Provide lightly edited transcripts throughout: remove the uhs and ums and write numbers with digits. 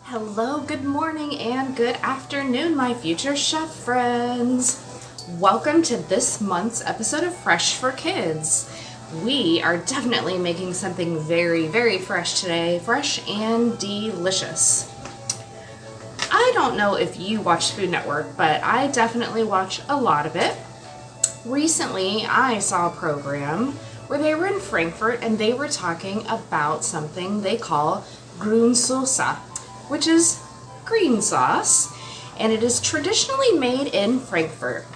Hello, good morning, and good afternoon, my future chef friends. Welcome to this month's episode of Fresh for Kids. We are definitely making something very, very fresh today, fresh and delicious. I don't know if you watch Food Network, but I definitely watch a lot of it. Recently, I saw a program where they were in Frankfurt and they were talking about something they call Grüne Soße, which is green sauce, and it is traditionally made in Frankfurt.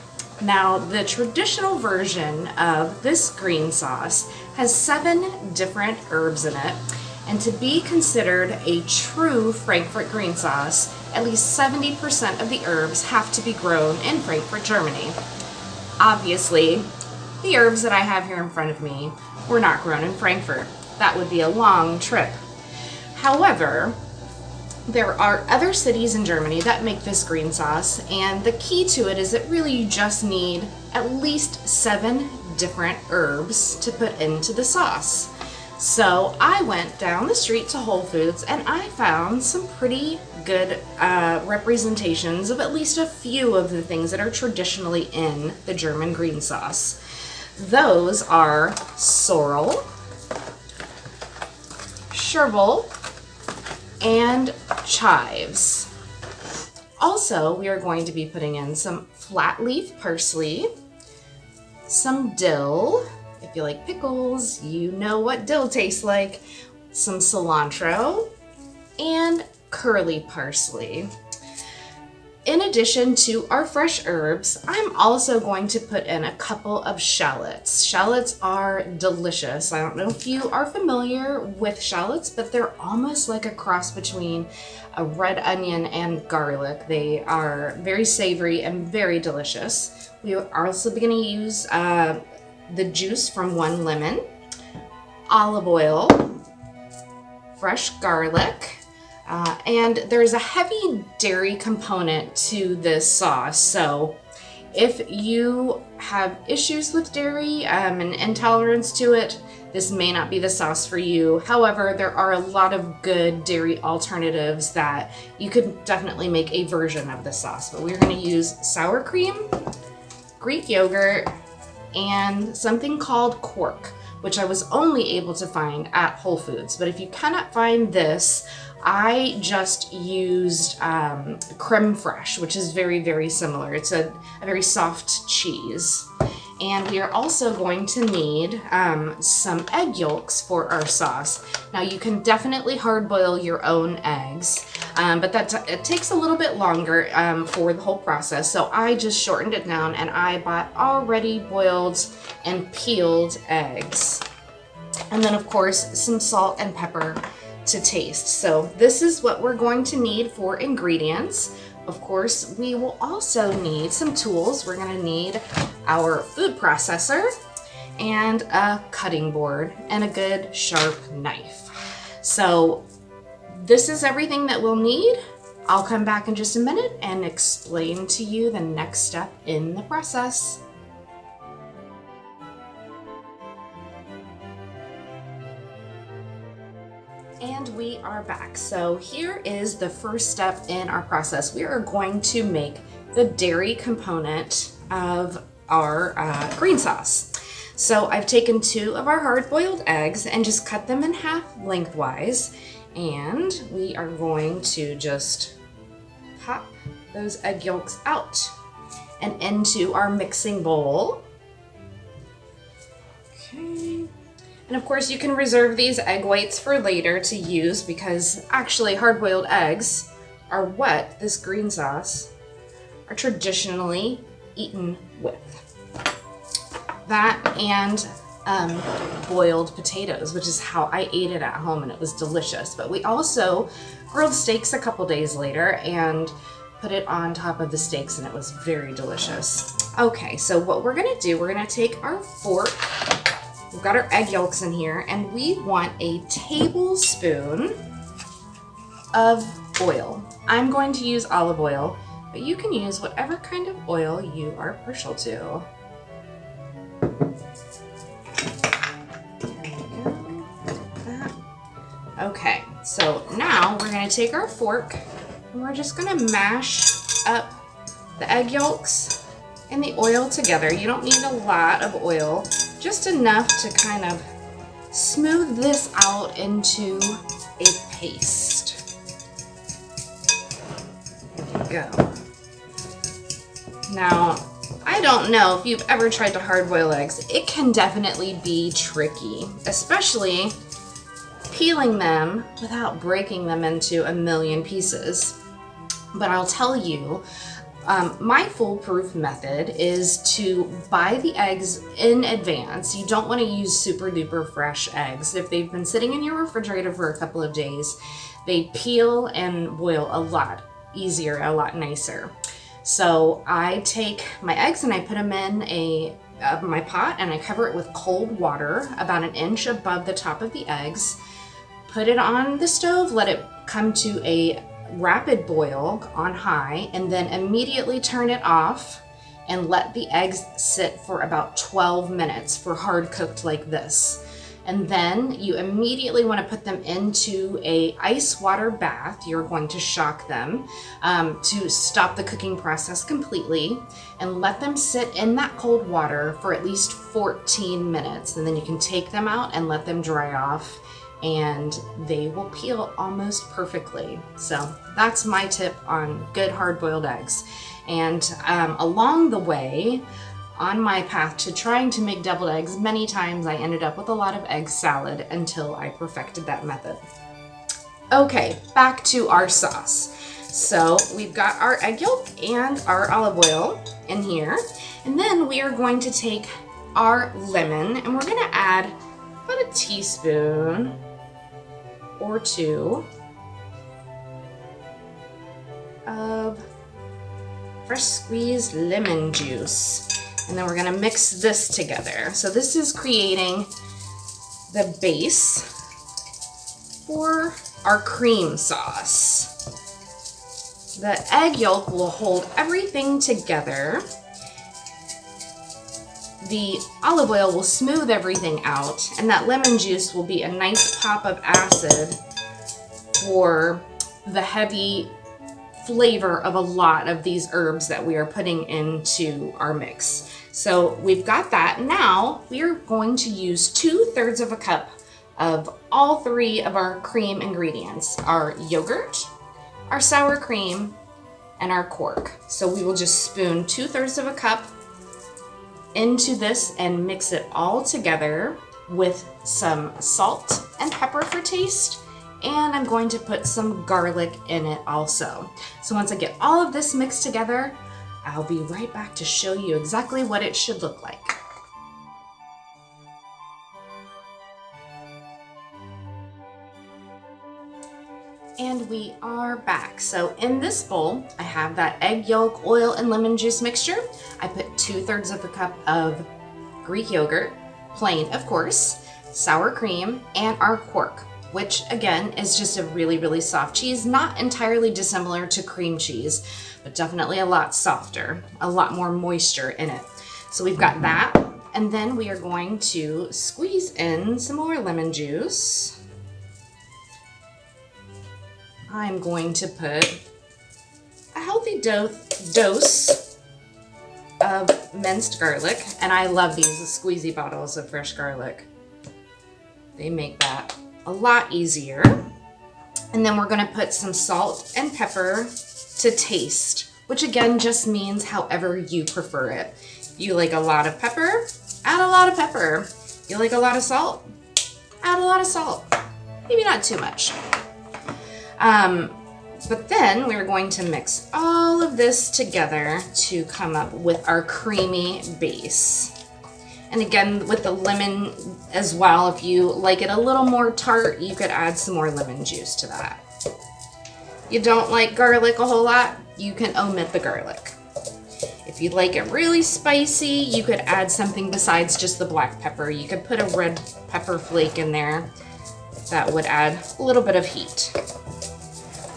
Now, the traditional version of this green sauce has 7 different herbs in it, and to be considered a true Frankfurt green sauce, at least 70% of the herbs have to be grown in Frankfurt, Germany. Obviously, the herbs that I have here in front of me were not grown in Frankfurt. That would be a long trip. However, there are other cities in Germany that make this green sauce, and the key to it is that really you just need at least 7 different herbs to put into the sauce. So I went down the street to Whole Foods and I found some pretty good representations of at least a few of the things that are traditionally in the German green sauce. Those are sorrel, chervil, and chives. Also, we are going to be putting in some flat leaf parsley, some dill. If you like pickles, you know what dill tastes like. Some cilantro and curly parsley. In addition to our fresh herbs, I'm also going to put in a couple of shallots. Shallots are delicious. I don't know if you are familiar with shallots, but they're almost like a cross between a red onion and garlic. They are very savory and very delicious. We are also going to use the juice from 1 lemon, olive oil, fresh garlic, and there's a heavy dairy component to this sauce. So if you have issues with dairy and intolerance to it, this may not be the sauce for you. However, there are a lot of good dairy alternatives that you could definitely make a version of the sauce. But we're going to use sour cream, Greek yogurt, and something called quark, which I was only able to find at Whole Foods. But if you cannot find this, I just used creme fraiche, which is very, very similar. It's a very soft cheese. And we are also going to need some egg yolks for our sauce. Now, you can definitely hard boil your own eggs, but it takes a little bit longer for the whole process. So I just shortened it down and I bought already boiled and peeled eggs. And then, of course, some salt and pepper to taste. So this is what we're going to need for ingredients. Of course, we will also need some tools. We're going to need our food processor and a cutting board and a good sharp knife. So this is everything that we'll need. I'll come back in just a minute and explain to you the next step in the process. And we are back. So here is the first step in our process. We are going to make the dairy component of our green sauce. So I've taken 2 of our hard-boiled eggs and just cut them in half lengthwise. And we are going to just pop those egg yolks out and into our mixing bowl. Okay. And of course, you can reserve these egg whites for later to use because actually hard-boiled eggs are what this green sauce are traditionally eaten with. That and boiled potatoes, which is how I ate it at home, and it was delicious. But we also grilled steaks a couple days later and put it on top of the steaks, and it was very delicious. Okay, so what we're gonna do, we're gonna take our fork. We've got our egg yolks in here, and we want a tablespoon of oil. I'm going to use olive oil, but you can use whatever kind of oil you are partial to. Okay, so now we're gonna take our fork and we're just gonna mash up the egg yolks and the oil together. You don't need a lot of oil, just enough to kind of smooth this out into a paste. There you go. Now, I don't know if you've ever tried to hard boil eggs. It can definitely be tricky, especially peeling them without breaking them into a million pieces. But I'll tell you, my foolproof method is to buy the eggs in advance. You don't want to use super duper fresh eggs. If they've been sitting in your refrigerator for a couple of days, they peel and boil a lot easier, a lot nicer. So I take my eggs and I put them in my pot and I cover it with cold water about an inch above the top of the eggs. Put it on the stove, let it come to a rapid boil on high, and then immediately turn it off and let the eggs sit for about 12 minutes for hard cooked like this. And then you immediately want to put them into a ice water bath. You're going to shock them to stop the cooking process completely, and let them sit in that cold water for at least 14 minutes. And then you can take them out and let them dry off, and they will peel almost perfectly. So that's my tip on good hard-boiled eggs. And along the way, on my path to trying to make deviled eggs, many times I ended up with a lot of egg salad until I perfected that method. Okay, back to our sauce. So we've got our egg yolk and our olive oil in here. And then we are going to take our lemon and we're gonna add about a teaspoon or two of fresh squeezed lemon juice. And then we're gonna mix this together. So this is creating the base for our cream sauce. The egg yolk will hold everything together. The olive oil will smooth everything out, and that lemon juice will be a nice pop of acid for the heavy flavor of a lot of these herbs that we are putting into our mix. So we've got that. Now we are going to use 2/3 of a cup of all three of our cream ingredients: our yogurt, our sour cream, and our quark. So we will just spoon 2/3 of a cup into this and mix it all together with some salt and pepper for taste. And I'm going to put some garlic in it also. So once I get all of this mixed together, I'll be right back to show you exactly what it should look like. And we are back. So in this bowl, I have that egg yolk, oil, and lemon juice mixture. I put 2/3 of a cup of Greek yogurt, plain of course, sour cream, and our quark, which again is just a really, really soft cheese, not entirely dissimilar to cream cheese, but definitely a lot softer, a lot more moisture in it. So we've got that, and then we are going to squeeze in some more lemon juice. I'm going to put a healthy dose of minced garlic, and I love these squeezy bottles of fresh garlic. They make that a lot easier. And then we're gonna put some salt and pepper to taste, which again just means however you prefer it. If you like a lot of pepper, add a lot of pepper. If you like a lot of salt, add a lot of salt. Maybe not too much. But then we're going to mix all of this together to come up with our creamy base. And again, with the lemon as well, if you like it a little more tart, you could add some more lemon juice to that. You don't like garlic a whole lot, you can omit the garlic. If you like it really spicy, you could add something besides just the black pepper. You could put a red pepper flake in there. That would add a little bit of heat.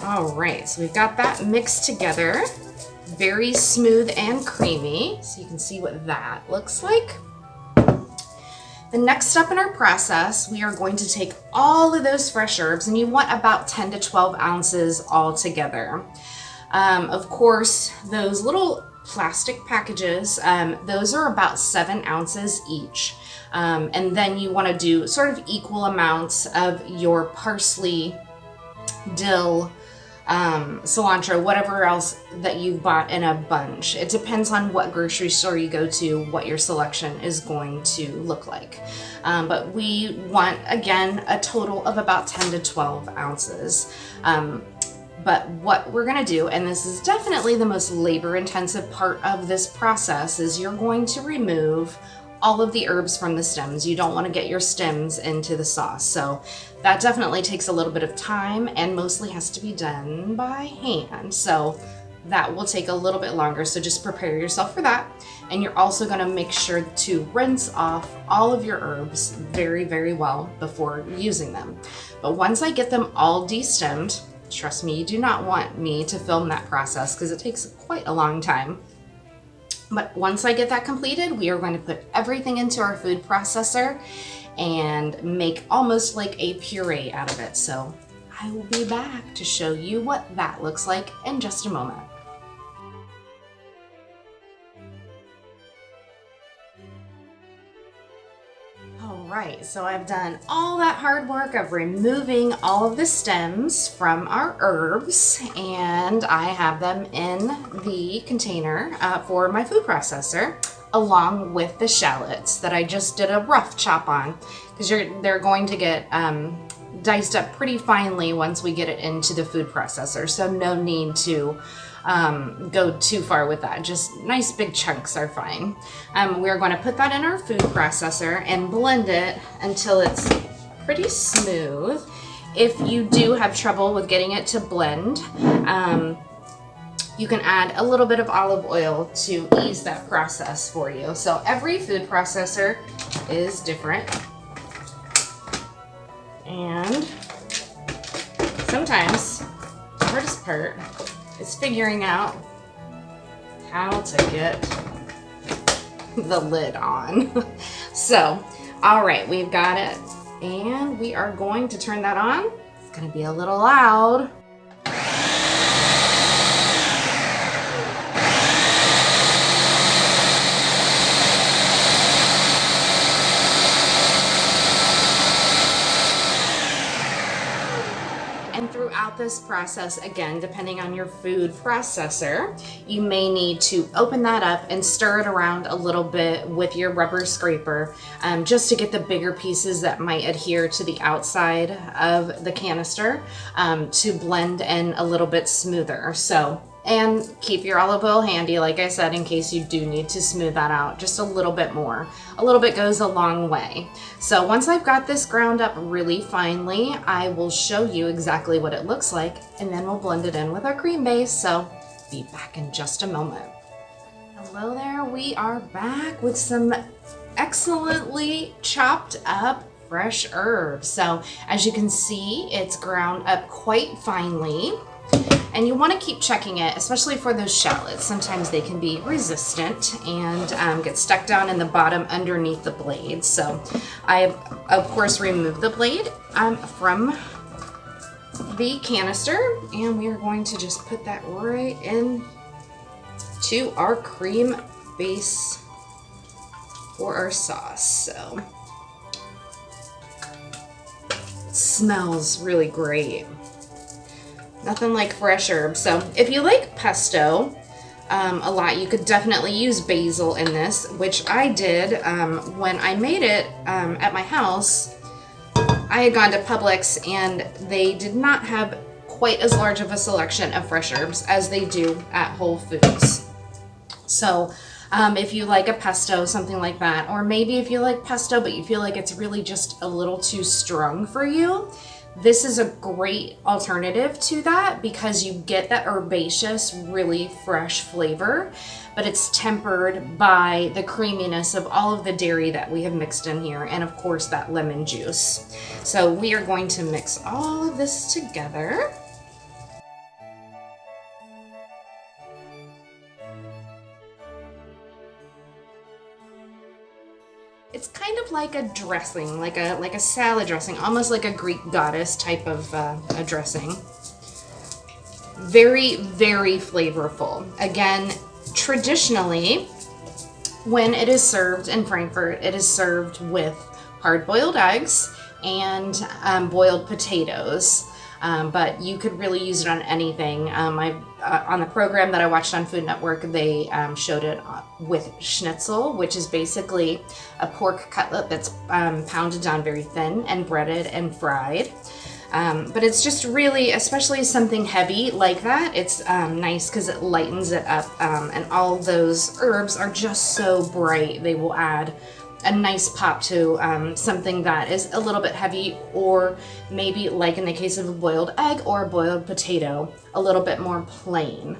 All right, so we've got that mixed together. Very smooth and creamy. So you can see what that looks like. The next step in our process, we are going to take all of those fresh herbs, and you want about 10 to 12 ounces all together. Of course, those little plastic packages, those are about 7 ounces each. And then you want to do sort of equal amounts of your parsley, dill, cilantro, whatever else that you bought in a bunch. It depends on what grocery store you go to, what your selection is going to look like. But we want, again, a total of about 10 to 12 ounces. But what we're gonna do, and this is definitely the most labor-intensive part of this process, is you're going to remove all of the herbs from the stems. You don't want to get your stems into the sauce. So that definitely takes a little bit of time and mostly has to be done by hand. So that will take a little bit longer. So just prepare yourself for that. And you're also going to make sure to rinse off all of your herbs very, very well before using them. But once I get them all destemmed, trust me, you do not want me to film that process because it takes quite a long time. But once I get that completed, we are going to put everything into our food processor and make almost like a puree out of it. So I will be back to show you what that looks like in just a moment. Alright, so I've done all that hard work of removing all of the stems from our herbs, and I have them in the container for my food processor, along with the shallots that I just did a rough chop on, because they're going to get diced up pretty finely once we get it into the food processor, so no need to go too far with that. Just nice big chunks are fine. We're going to put that in our food processor and blend it until it's pretty smooth. If you do have trouble with getting it to blend, you can add a little bit of olive oil to ease that process for you. So every food processor is different. And sometimes the hardest part is figuring out how to get the lid on. So, all right, we've got it, and we are going to turn that on. It's gonna be a little loud. Throughout this process, again, depending on your food processor, you may need to open that up and stir it around a little bit with your rubber scraper, just to get the bigger pieces that might adhere to the outside of the canister to blend in a little bit smoother. So, and keep your olive oil handy, like I said, in case you do need to smooth that out just a little bit more. A little bit goes a long way. So once I've got this ground up really finely, I will show you exactly what it looks like, and then we'll blend it in with our cream base. So be back in just a moment. Hello there, we are back with some excellently chopped up fresh herbs. So as you can see, it's ground up quite finely. And you want to keep checking it, especially for those shallots. Sometimes they can be resistant and get stuck down in the bottom underneath the blade. So I, of course, removed the blade from the canister, and we are going to just put that right in to our cream base for our sauce. So it smells really great. Nothing like fresh herbs. So if you like pesto a lot, you could definitely use basil in this, which I did when I made it at my house. I had gone to Publix and they did not have quite as large of a selection of fresh herbs as they do at Whole Foods. So if you like a pesto, something like that, or maybe if you like pesto but you feel like it's really just a little too strong for you, this is a great alternative to that because you get that herbaceous, really fresh flavor, but it's tempered by the creaminess of all of the dairy that we have mixed in here, and of course that lemon juice. So we are going to mix all of this together. It's kind of like a dressing, like a salad dressing, almost like a Greek goddess type of a dressing. Very, very flavorful. Again, traditionally, when it is served in Frankfurt, it is served with hard-boiled eggs and boiled potatoes. But you could really use it on anything. On the program that I watched on Food Network, they showed it with schnitzel, which is basically a pork cutlet that's pounded down very thin and breaded and fried. But it's just really, especially something heavy like that, it's nice because it lightens it up, and all those herbs are just so bright. They will add a nice pop to something that is a little bit heavy, or maybe like in the case of a boiled egg or a boiled potato, a little bit more plain.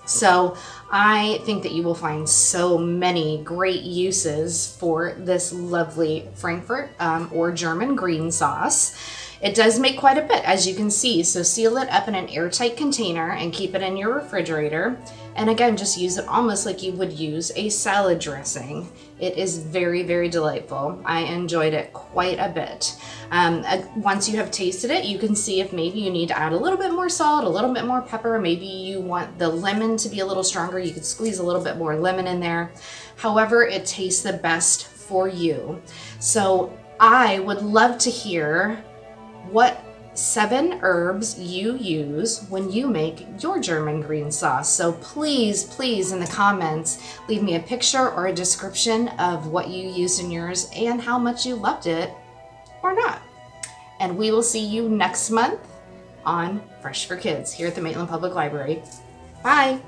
So I think that you will find so many great uses for this lovely Frankfurt or German green sauce. It does make quite a bit, as you can see, so seal it up in an airtight container and keep it in your refrigerator. And again, just use it almost like you would use a salad dressing. It is very, very delightful. I enjoyed it quite a bit. Once you have tasted it, you can see if maybe you need to add a little bit more salt, a little bit more pepper. Maybe you want the lemon to be a little stronger. You could squeeze a little bit more lemon in there. However, it tastes the best for you. So I would love to hear what 7 herbs you use when you make your German green sauce. So please, please, in the comments, leave me a picture or a description of what you used in yours and how much you loved it or not. And we will see you next month on Fresh for Kids here at the Maitland Public Library. Bye.